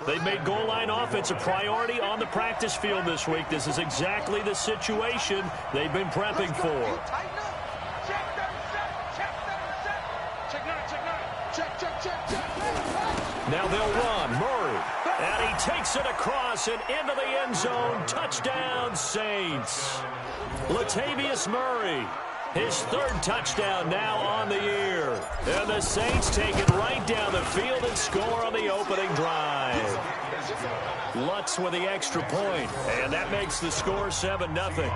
They've made goal line offense a priority on the practice field this week. This is exactly the situation they've been prepping for. Now they'll run. Murray. And he takes it across and into the end zone. Touchdown, Saints. Latavius Murray. His third touchdown now on the year. And the Saints take it right down the field and score on the opening drive. Lutz with the extra point. And that makes the score 7-0.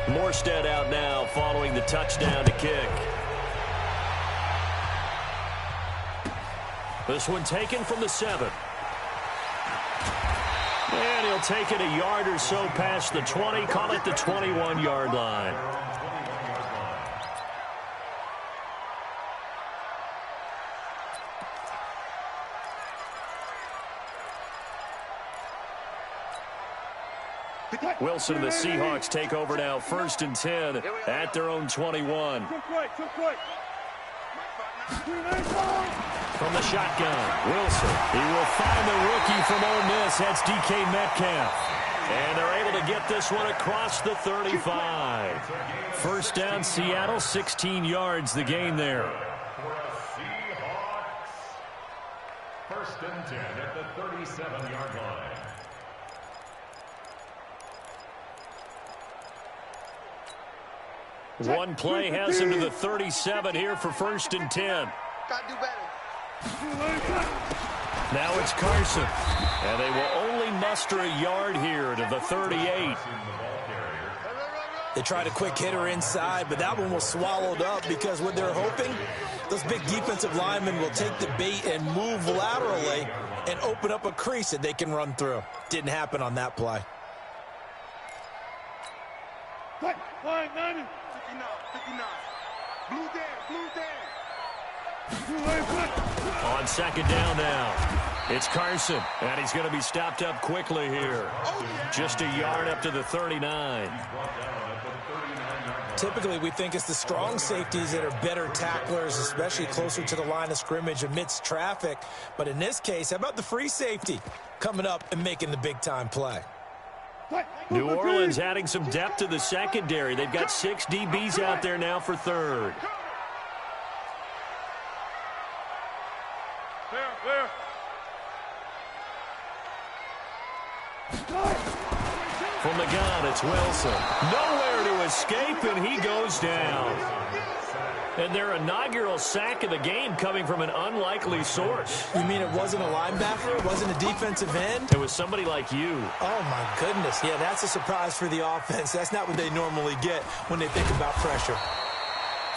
Morstead out now following the touchdown to kick. This one taken from the 7. And he'll take it a yard or so past the 20, call it the 21-yard line. Wilson and the Seahawks take over now, 1st and 10 at their own 21. From the shotgun, Wilson. He will find the rookie from Ole Miss. That's DK Metcalf. And they're able to get this one across the 35. First down, Seattle, 16 yards the gain there. First and 10 at the 37-yard line. One play has him to the 37 here for 1st and 10. Gotta do better. Now it's Carson. And they will only muster a yard here to the 38. They tried a quick hitter inside, but that one was swallowed up because what they're hoping, those big defensive linemen will take the bait and move laterally and open up a crease that they can run through. Didn't happen on that play. Line 90. 59. Blue down. On second down now, it's Carson, and he's going to be stopped up quickly here. Just a yard up to the 39. Typically, we think it's the strong safeties that are better tacklers, especially closer to the line of scrimmage amidst traffic. But in this case, how about the free safety coming up and making the big-time play? New Orleans adding some depth to the secondary. They've got 6 DBs out there now for 3rd. From the gun, it's Wilson. Nowhere to escape, and he goes down. And their inaugural sack of the game coming from an unlikely source. You mean it wasn't a linebacker? It wasn't a defensive end? It was somebody like you. Oh, my goodness. Yeah, that's a surprise for the offense. That's not what they normally get when they think about pressure.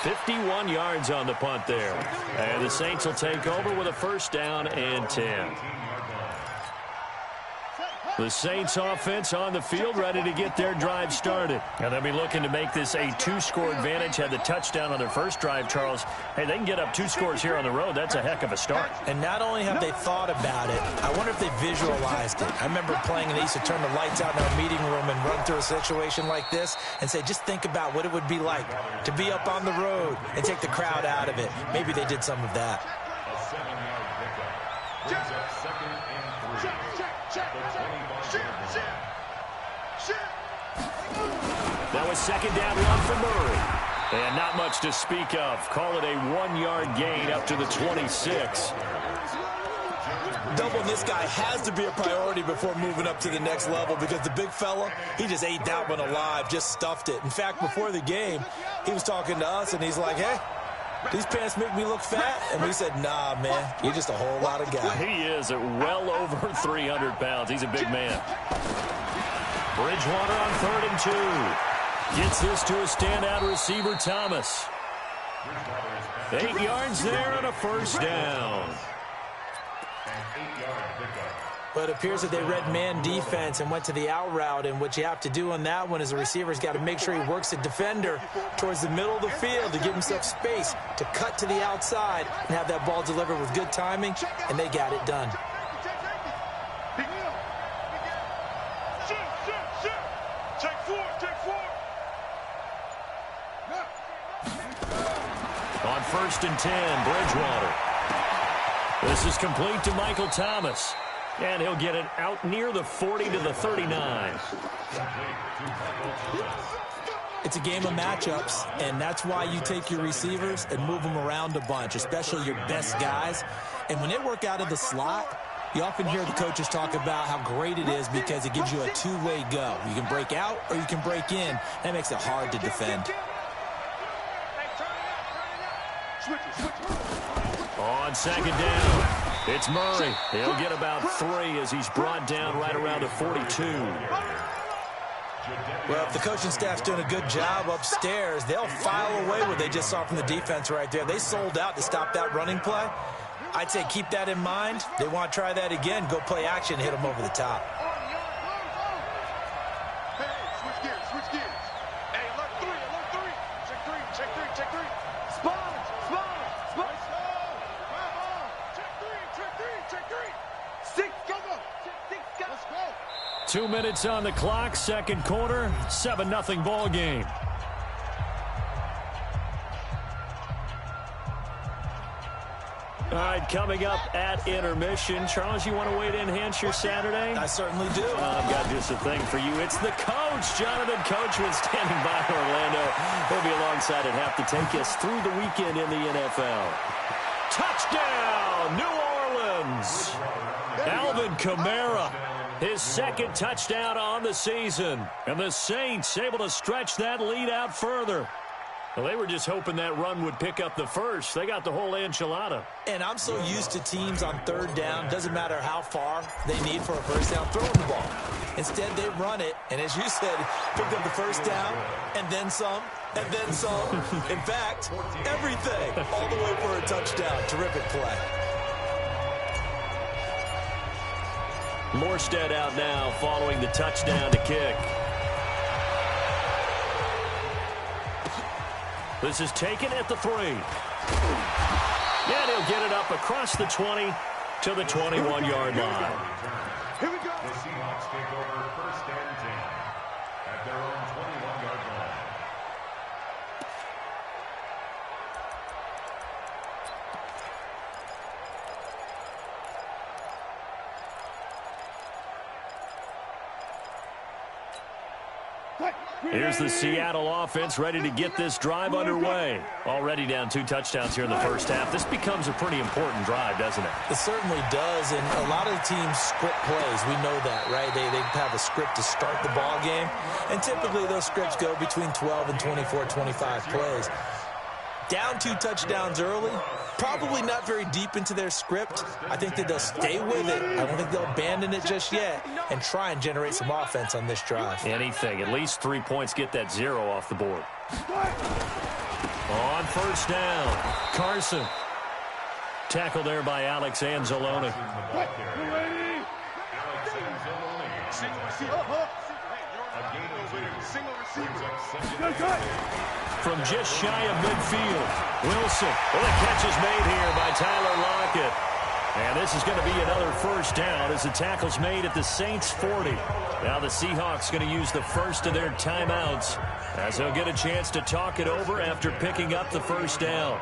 51 yards on the punt there. And the Saints will take over with a 1st down and 10. The Saints offense on the field, ready to get their drive started. And they'll be looking to make this a 2-score advantage. Had the touchdown on their first drive, Charles. Hey, they can get up 2 scores here on the road. That's a heck of a start. And not only have they thought about it, I wonder if they visualized it. I remember playing, and they used to turn the lights out in our meeting room and run through a situation like this and say, just think about what it would be like to be up on the road and take the crowd out of it. Maybe they did some of that. A 7-yard pickup. Brings up 2nd and 3. That was 2nd down run for Murray. And not much to speak of. Call it a 1-yard gain up to the 26. Doubling this guy has to be a priority before moving up to the next level because the big fella, he just ate that one alive, just stuffed it. In fact, before the game, he was talking to us, and he's like, hey, these pants make me look fat. And we said, nah, man, you're just a whole lot of guy. He is at well over 300 pounds. He's a big man. Bridgewater on 3rd and 2. Gets this to a standout receiver, Thomas. 8 yards there and a 1st down. But it appears that they read man defense and went to the out route. And what you have to do on that one is the receiver's got to make sure he works the defender towards the middle of the field to give himself space to cut to the outside and have that ball delivered with good timing, and they got it done. 1st and 10, Bridgewater. This is complete to Michael Thomas. And he'll get it out near the 40 to the 39. It's a game of matchups, and that's why you take your receivers and move them around a bunch, especially your best guys. And when they work out of the slot, you often hear the coaches talk about how great it is because it gives you a two-way go. You can break out or you can break in. That makes it hard to defend. On 2nd down, it's Murray. He'll get about 3 as he's brought down right around the 42. Well, if the coaching staff's doing a good job upstairs, they'll file away what they just saw from the defense right there. They sold out to stop that running play. I'd say keep that in mind. They want to try that again. Go play action, hit them over the top. Hey, switch gears, switch gears. Hey, alert 3, alert 3. Check 3, check 3, check 3. Sponge, sponge, sponge. Check 3, check 3, check 3. 6, go, go. 6, go. Let's go. 2 minutes on the clock, 2nd quarter, 7-0 ball game. All right, coming up at intermission. Charles, you want to wait to enhance your Saturday? I certainly do. I've got just a thing for you. It's the coach, Jonathan Coachman, standing by Orlando. He'll be alongside at half to take us through the weekend in the NFL. Touchdown, New Orleans. Alvin Kamara, his 2nd touchdown on the season. And the Saints able to stretch that lead out further. Well, they were just hoping that run would pick up the first. They got the whole enchilada. And I'm so used to teams on 3rd down, doesn't matter how far they need for a 1st down, throwing the ball. Instead, they run it, and as you said, picked up the 1st down, and then some, and then some. In fact, everything, all the way for a touchdown. Terrific play. Morstead out now following the touchdown to kick. This is taken at the 3. And he'll get it up across the 20 to the 21-yard line. Here we go. The Seahawks take over 1st and 10 at their own 21-yard line. Here's the Seattle offense ready to get this drive underway. Already down 2 touchdowns here in the 1st half. This becomes a pretty important drive, doesn't it? It certainly does, and a lot of the teams script plays. We know that, right? They have a script to start the ball game, and typically those scripts go between 12 and 24, 25 plays. Down 2 touchdowns early, probably not very deep into their script. I think that they'll stay with it. I don't think they'll abandon it just yet and try and generate some offense on this drive. Anything. At least 3 points, get that 0 off the board. On 1st down, Carson. Tackled there by Alex Anzalone. From just shy of midfield, Wilson. Well, the catch is made here by Tyler Lockett. And this is going to be another 1st down as the tackle's made at the Saints' 40. Now the Seahawks going to use the first of their timeouts as they'll get a chance to talk it over after picking up the 1st down.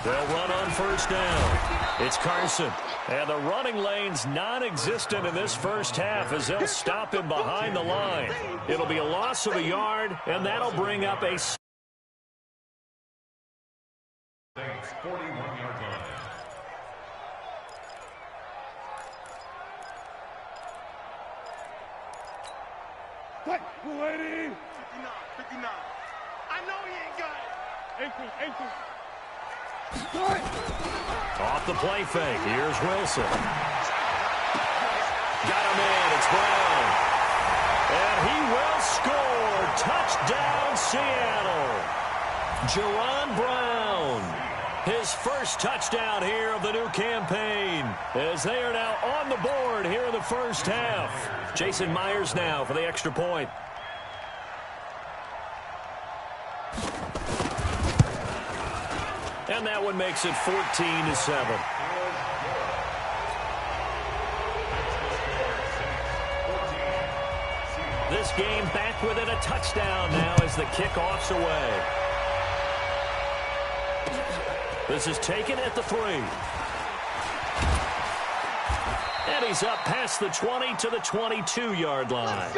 They'll run on 1st down. It's Carson. And the running lane's non-existent in this 1st half as they'll stop him behind the line. It'll be a loss of a yard, and that'll bring up a 41-yard line. What? 59, 59. I know he ain't got it. 18. off the play fake. Here's Wilson. Got him in. It's Brown. And he will score. Touchdown, Seattle. Jaron Brown. His 1st touchdown here of the new campaign as they are now on the board here in the 1st half. Jason Myers now for the extra point. and that one makes it 14-7. This game back within a touchdown now as the kickoff's away. This is taken at the 3. And he's up past the 20 to the 22-yard line.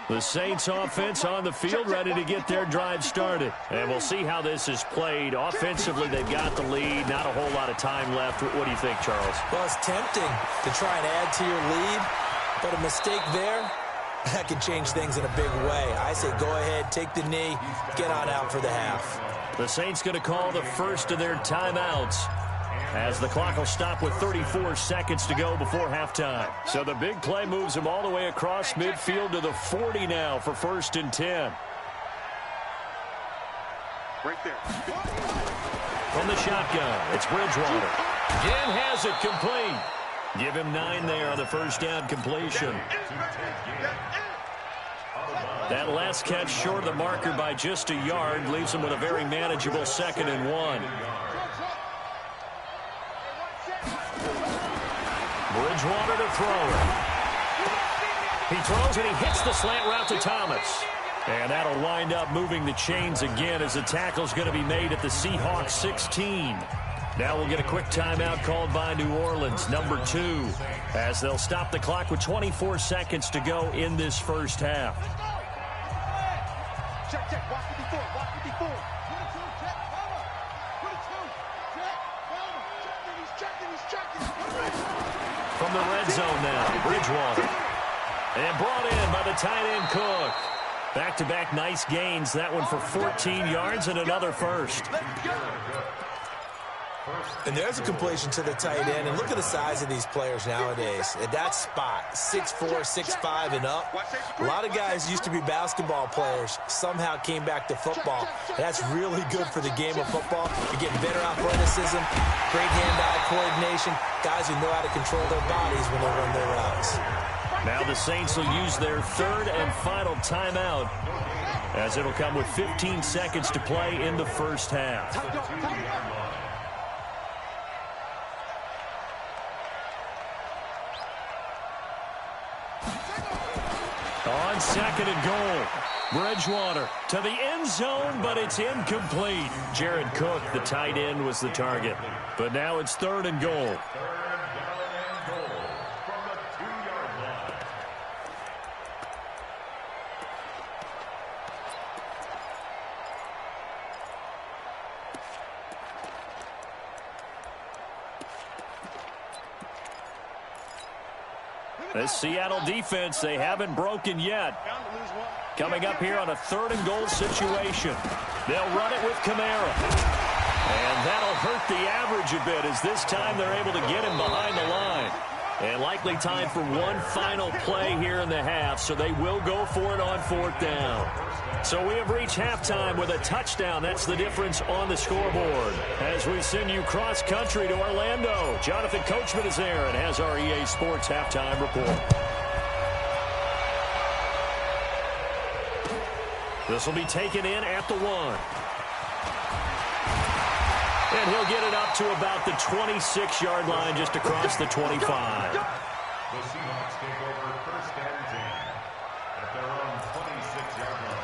The Saints offense on the field ready to get their drive started. And we'll see how this is played. Offensively, they've got the lead. Not a whole lot of time left. What do you think, Charles? Well, it's tempting to try and add to your lead, but a mistake there, that could change things in a big way. I say go ahead, take the knee, get on out for the half. The Saints going to call the first of their timeouts, as the clock will stop with 34 seconds to go before halftime. So the big play moves them all the way across midfield to the 40 now for 1st and 10. Right there. From the shotgun, it's Bridgewater. And has it complete. Give him 9 there on the first down completion. That last catch short of the marker by just a yard leaves him with a very manageable 2nd and 1. Bridgewater to throw it. He throws and he hits the slant route to Thomas. And that'll wind up moving the chains again as the tackle's going to be made at the Seahawks 16. Now we'll get a quick timeout called by New Orleans, number 2, as they'll stop the clock with 24 seconds to go in this first half. Check, check. Watch 54. Watch 54. He's checking. From the red zone now, Bridgewater. And brought in by the tight end Cook. Back-to-back nice gains. That one for 14 yards and another first. And there's a completion to the tight end. And look at the size of these players nowadays. At that spot, 6'4", 6'5", and up. A lot of guys used to be basketball players, somehow came back to football. And that's really good for the game of football. You're getting better athleticism, great hand-eye coordination, guys who know how to control their bodies when they run their routes. Now the Saints will use their 3rd and final timeout, as it'll come with 15 seconds to play in the first half. On 2nd and goal, Bridgewater to the end zone, but it's incomplete. Jared Cook, the tight end, was the target. But now it's 3rd and goal. This Seattle defense, they haven't broken yet. Coming up here on a 3rd and goal situation. They'll run it with Kamara. And that'll hurt the average a bit, as this time they're able to get him behind the line. And likely time for one final play here in the half, so they will go for it on 4th down. So we have reached halftime with a touchdown. That's the difference on the scoreboard. As we send you cross-country to Orlando, Jonathan Coachman is there and has our EA Sports halftime report. This will be taken in at the 1. And he'll get it up to about the 26-yard line, just across the 25. The Seahawks take over 1st and 10 at their own 26-yard line.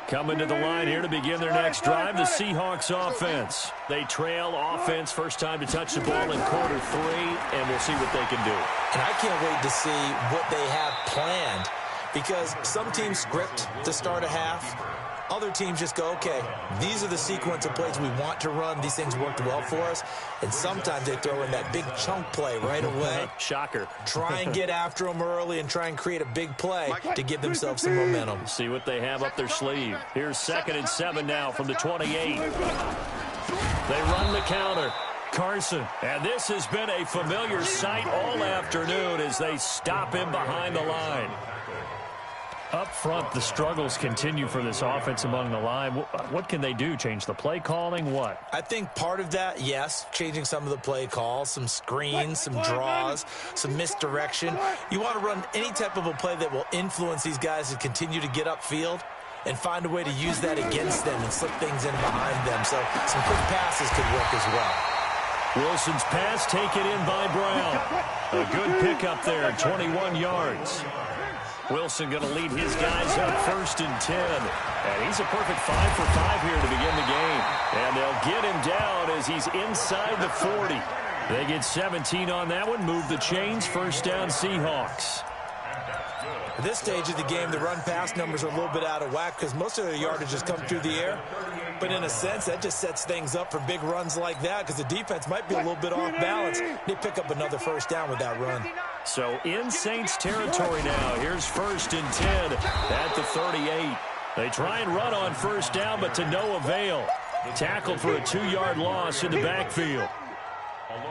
Coming to the line here to begin their next drive, the Seahawks offense. They trail offense, first time to touch the ball in quarter 3, and we'll see what they can do. And I can't wait to see what they have planned, because some teams script to start a half. Other teams just go, okay, these are the sequence of plays we want to run. These things worked well for us. And sometimes they throw in that big chunk play right away. Shocker. Try and get after them early and try and create a big play to give themselves some momentum. See what they have up their sleeve. Here's 2nd and 7 now from the 28. They run the counter. Carson. And this has been a familiar sight all afternoon as they stop him behind the line. Up front, the struggles continue for this offense among the line. What can they do? Change the play calling? What? I think part of that, yes, changing some of the play calls, some screens, some draws, some misdirection. You want to run any type of a play that will influence these guys to continue to get upfield and find a way to use that against them and slip things in behind them. So some quick passes could work as well. Wilson's pass taken in by Brown. A good pickup there, 21 yards. Wilson going to lead his guys up 1st and 10. And he's a perfect 5 for 5 here to begin the game. And they'll get him down as he's inside the 40. They get 17 on that one, move the chains, 1st down Seahawks. At this stage of the game, the run-pass numbers are a little bit out of whack because most of their yardage has come through the air. But in a sense, that just sets things up for big runs like that because the defense might be a little bit off balance. They pick up another 1st down with that run. So in Saints territory now. Here's 1st and 10 at the 38. They try and run on 1st down, but to no avail. Tackled for a 2-yard loss in the backfield.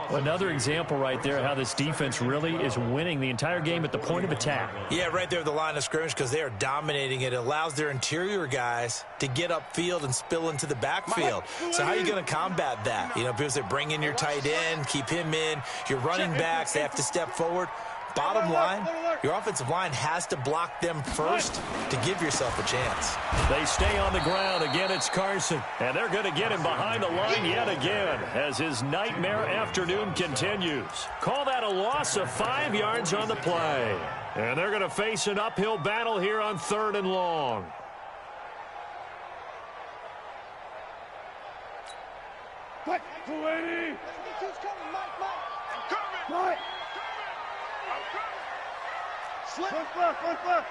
Another example right there how this defense really is winning the entire game at the point of attack. Yeah, right there at the line of scrimmage because they are dominating it. It allows their interior guys to get upfield and spill into the backfield. So how are you going to combat that? You know, because they bring in your tight end, keep him in. Your running backs, they have to step forward. Bottom line, your offensive line has to block them first to give yourself a chance. They stay on the ground. Again, it's Carson. And they're going to get him behind the line yet again as his nightmare afternoon continues. Call that a loss of 5 yards on the play. And they're going to face an uphill battle here on 3rd and long. Mike, 280. Who's coming, Mike? I'm coming. Mike. Slip. Left.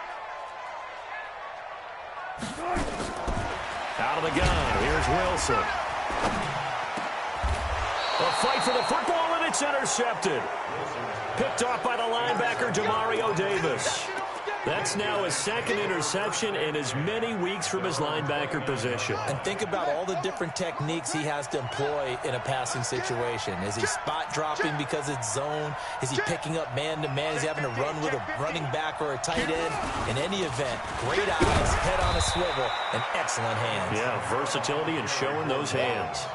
Out of the gun, here's Wilson. A fight for the football, and it's intercepted. Picked off by the linebacker, Demario Davis. That's now his 2nd interception in as many weeks from his linebacker position. And think about all the different techniques he has to employ in a passing situation. Is he spot dropping because it's zone? Is he picking up man-to-man? Is he having to run with a running back or a tight end? In any event, great eyes, head on a swivel, and excellent hands. Yeah, versatility and showing those hands.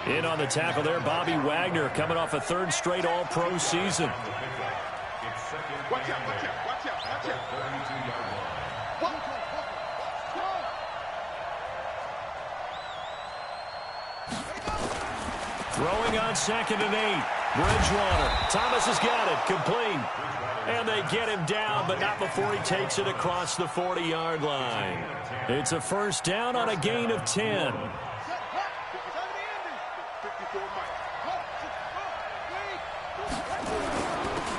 In on the tackle there, Bobby Wagner coming off a 3rd straight All-Pro season. Watch out. Throwing on 2nd and 8. Bridgewater. Thomas has got it. Complete. And they get him down, but not before he takes it across the 40-yard line. It's a 1st down on a gain of 10.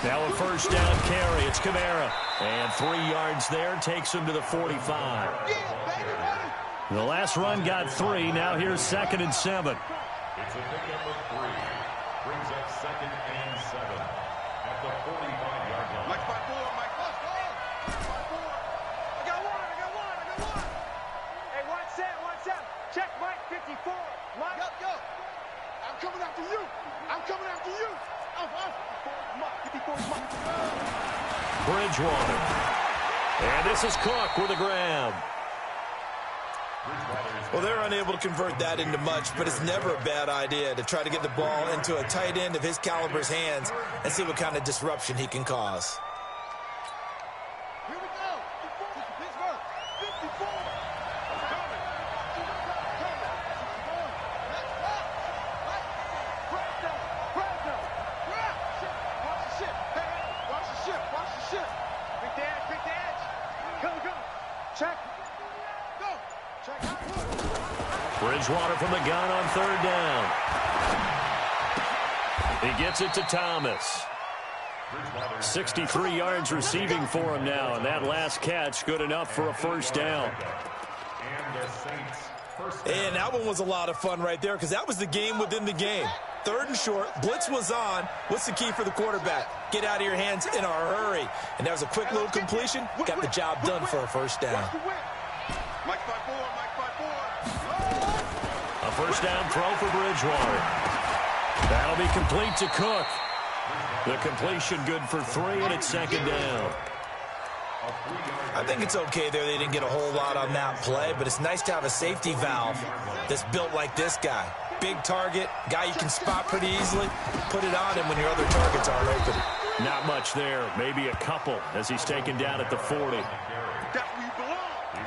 Now a 1st down carry. It's Kamara. And 3 yards there takes him to the 45. The last run got 3. Now here's 2nd and 7. It's a pickup of 3. Brings up 2nd and 7 at the 45-yard line. Mike, 5-4, Mike. I got one. Hey, watch out. Check Mike, 54. Mike. Yo. I'm coming after you. Bridgewater. And this is Cook with a grab. Well, they're unable to convert that into much, but it's never a bad idea to try to get the ball into a tight end of his caliber's hands and see what kind of disruption he can cause. Here we go. Pittsburgh. 54. Watch the ship. Big dash. Go. Check. Go. Check. Bridgewater from the gun on 3rd down. He gets it to Thomas. 63 yards receiving for him now, and that last catch good enough for a 1st down. And that one was a lot of fun right there because that was the game within the game. 3rd and short, blitz was on. What's the key for the quarterback? Get out of your hands in a hurry. And that was a quick little completion. Got the job done for a 1st down. Mike 5-4. A 1st down throw for Bridgewater. That'll be complete to Cook. The completion good for 3, and it's 2nd down. I think it's okay there. They didn't get a whole lot on that play, but it's nice to have a safety valve that's built like this guy. Big target, guy you can spot pretty easily. Put it on him when your other targets aren't open. Not much there, maybe a couple as he's taken down at the 40.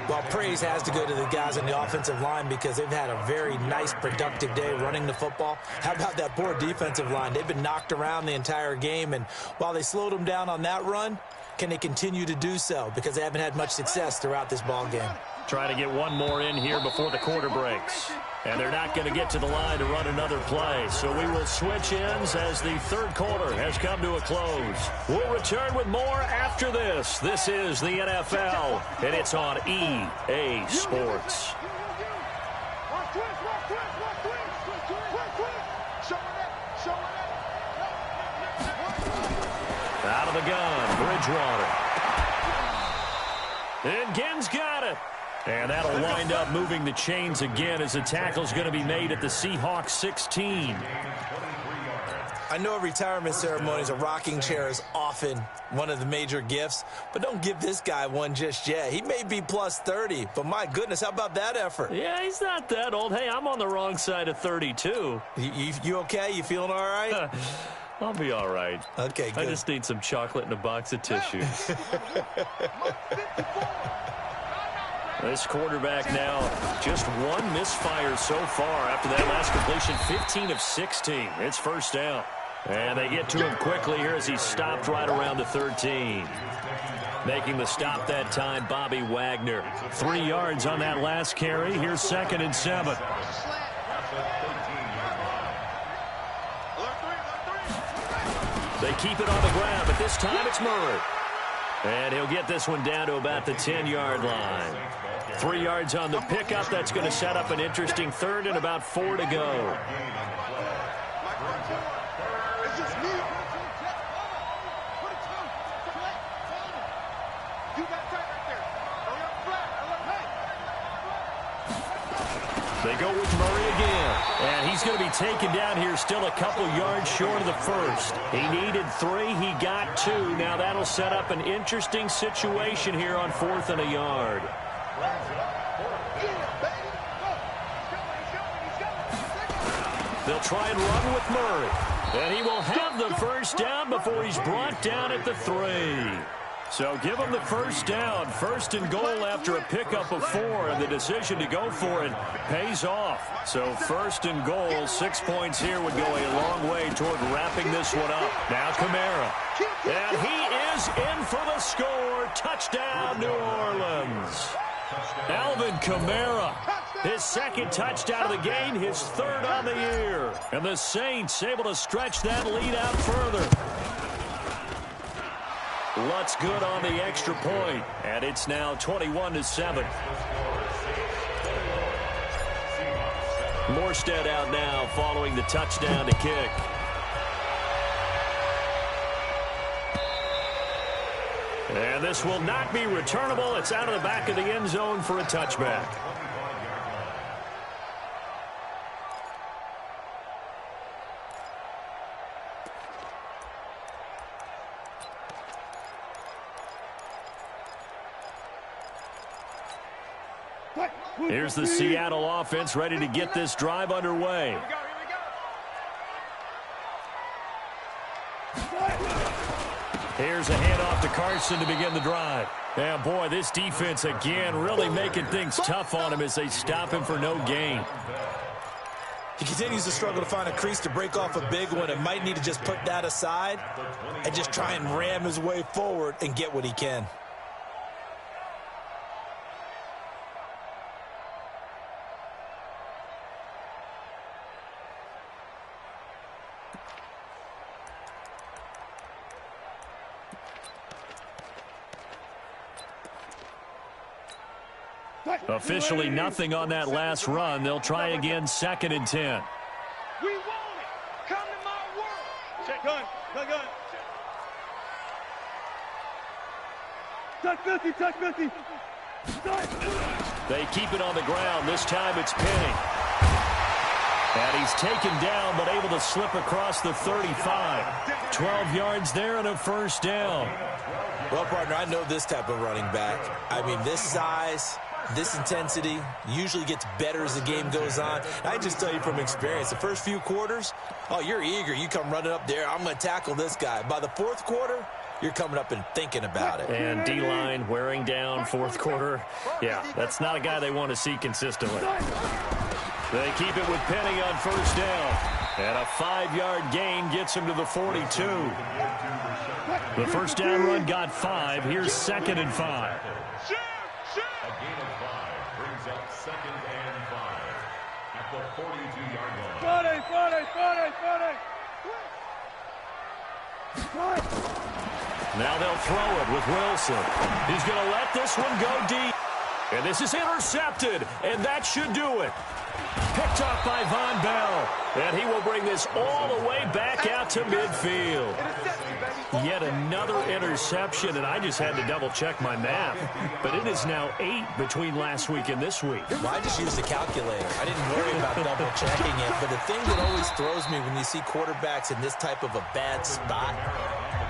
Well, praise has to go to the guys on the offensive line because they've had a very nice, productive day running the football. How about that poor defensive line? They've been knocked around the entire game, and while they slowed them down on that run, can they continue to do so? Because they haven't had much success throughout this ball game. Trying to get one more in here before the quarter breaks. And they're not going to get to the line to run another play. So we will switch ends as the third quarter has come to a close. We'll return with more after this. This is the NFL, and it's on EA Sports. Out of the gun, Bridgewater. And Ginn's got it. And that'll wind up moving the chains again as the tackle's going to be made at the Seahawks 16. I know retirement ceremonies, a rocking chair is often one of the major gifts, but don't give this guy one just yet. He may be plus 30, but my goodness, how about that effort? Yeah, he's not that old. Hey, I'm on the wrong side of 32. You okay? You feeling all right? I'll be all right. Okay, good. I just need some chocolate and a box of tissues. This quarterback now just one misfire so far after that last completion, 15 of 16. It's first down. And they get to him quickly here as he stopped right around the 13. Making the stop that time, Bobby Wagner. 3 yards on that last carry. Here's 2nd and 7. They keep it on the ground, but this time it's Murray. And he'll get this one down to about the 10-yard line. 3 yards on the pickup. That's going to set up an interesting third and about 4 to go. They go with Murray again. And he's going to be taken down here still a couple yards short of the first. He needed 3. He got 2. Now that'll set up an interesting situation here on 4th and a yard. They'll try and run with Murray. And he will have the first down before he's brought down at the 3. So give him the first down. 1st and goal after a pickup of 4. And the decision to go for it pays off. So 1st and goal, 6 points here would go a long way toward wrapping this one up. Now Kamara. And he is in for the score. Touchdown, New Orleans. Alvin Kamara. His 2nd touchdown of the game, his 3rd on the year. And the Saints able to stretch that lead out further. Lutz good on the extra point, and it's now 21-7. Morstead out now following the touchdown to kick. And this will not be returnable. It's out of the back of the end zone for a touchback. Here's the Seattle offense ready to get this drive underway. Here's a handoff to Carson to begin the drive. And boy, this defense again really making things tough on him as they stop him for no gain. He continues to struggle to find a crease to break off a big one and might need to just put that aside and just try and ram his way forward and get what he can. Officially nothing on that last run. They'll try again, 2nd and 10. We want it. Come to my world. Check gun. Gun. Touch 50. Touch 50. They keep it on the ground. This time it's Penny. And he's taken down but able to slip across the 35. 12 yards there and a first down. Well, partner, I know this type of running back. I mean, this size, this intensity usually gets better as the game goes on. I just tell you from experience, the first few quarters, oh, you're eager. You come running up there, I'm going to tackle this guy. By the fourth quarter, you're coming up and thinking about it. And D-line wearing down fourth quarter. Yeah, that's not a guy they want to see consistently. They keep it with Penny on first down. And a 5-yard gain gets him to the 42. The first down run got 5. Here's 2nd and 5. A gain of 5 brings up 2nd and 5 at the 42-yard line. 40. Now they'll throw it with Wilson. He's going to let this one go deep. And this is intercepted, and that should do it. Picked off by Von Bell. And he will bring this all the way back out to midfield. Yet another interception, and I just had to double-check my math. But it is now 8 between last week and this week. Well, I just used a calculator. I didn't worry about double-checking it. But the thing that always throws me when you see quarterbacks in this type of a bad spot,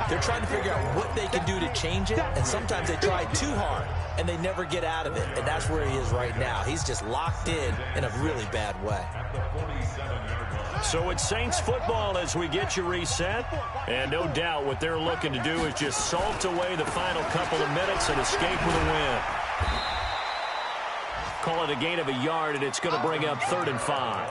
they're trying to figure out what they can do to change it, and sometimes they try too hard, and they never get out of it. And that's where he is right now. He's just locked in a really bad way. So it's Saints football as we get you reset. And no doubt what they're looking to do is just salt away the final couple of minutes and escape with a win. Call it a gain of a yard, and it's going to bring up 3rd and 5.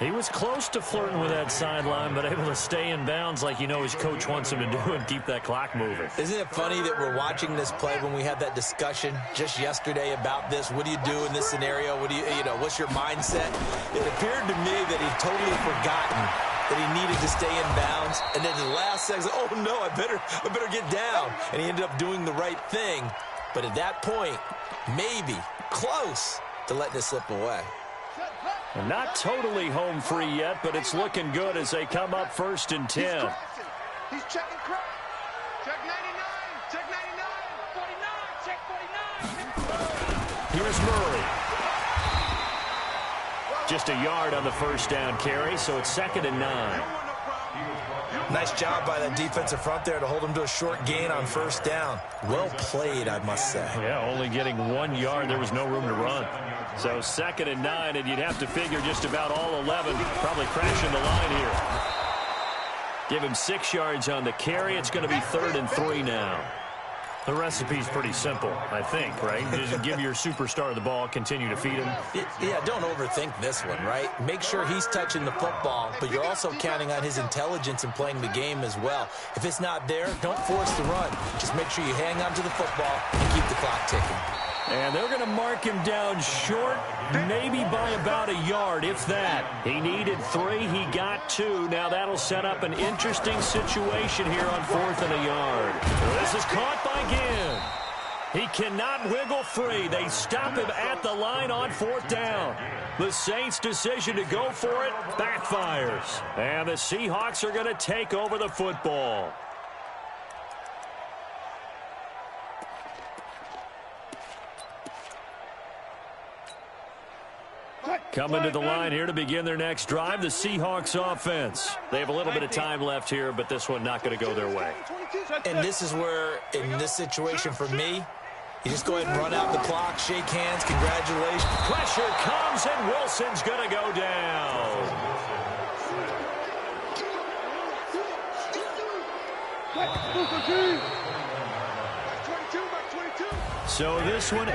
He was close to flirting with that sideline, but able to stay in bounds like you know his coach wants him to do and keep that clock moving. Isn't it funny that we're watching this play when we had that discussion just yesterday about this? What do you do in this scenario? What do you know, what's your mindset? It appeared to me that he'd totally forgotten that he needed to stay in bounds. And then the last second, oh, no, I better get down. And he ended up doing the right thing. But at that point, maybe close to letting it slip away. Not totally home free yet, but it's looking good as they come up 1st and 10. He's checking crap. Check 99. Check 99. 49. Check 49. Here's Murray. Just a yard on the first down carry, so it's 2nd and 9. Nice job by that defensive front there to hold him to a short gain on first down. Well played, I must say. Yeah, only getting 1 yard. There was no room to run. So 2nd and 9, and you'd have to figure just about all 11 probably crashing the line here. Give him 6 yards on the carry. It's going to be 3rd and 3 now. The recipe's pretty simple, I think, right? Just give your superstar the ball, continue to feed him. Yeah, don't overthink this one, right? Make sure he's touching the football, but you're also counting on his intelligence in playing the game as well. If it's not there, don't force the run. Just make sure you hang on to the football and keep the clock ticking. And they're going to mark him down short, maybe by about a yard, if that. He needed 3. He got 2. Now that'll set up an interesting situation here on 4th and a yard. This is caught by Ginn. He cannot wiggle free. They stop him at the line on 4th down. The Saints' decision to go for it backfires. And the Seahawks are going to take over the football. Coming to the line here to begin their next drive, the Seahawks offense. They have a little bit of time left here, but this one not going to go their way. And this is where, in this situation for me, you just go ahead and run out the clock, shake hands, congratulations. Pressure comes, and Wilson's going to go down. So this one...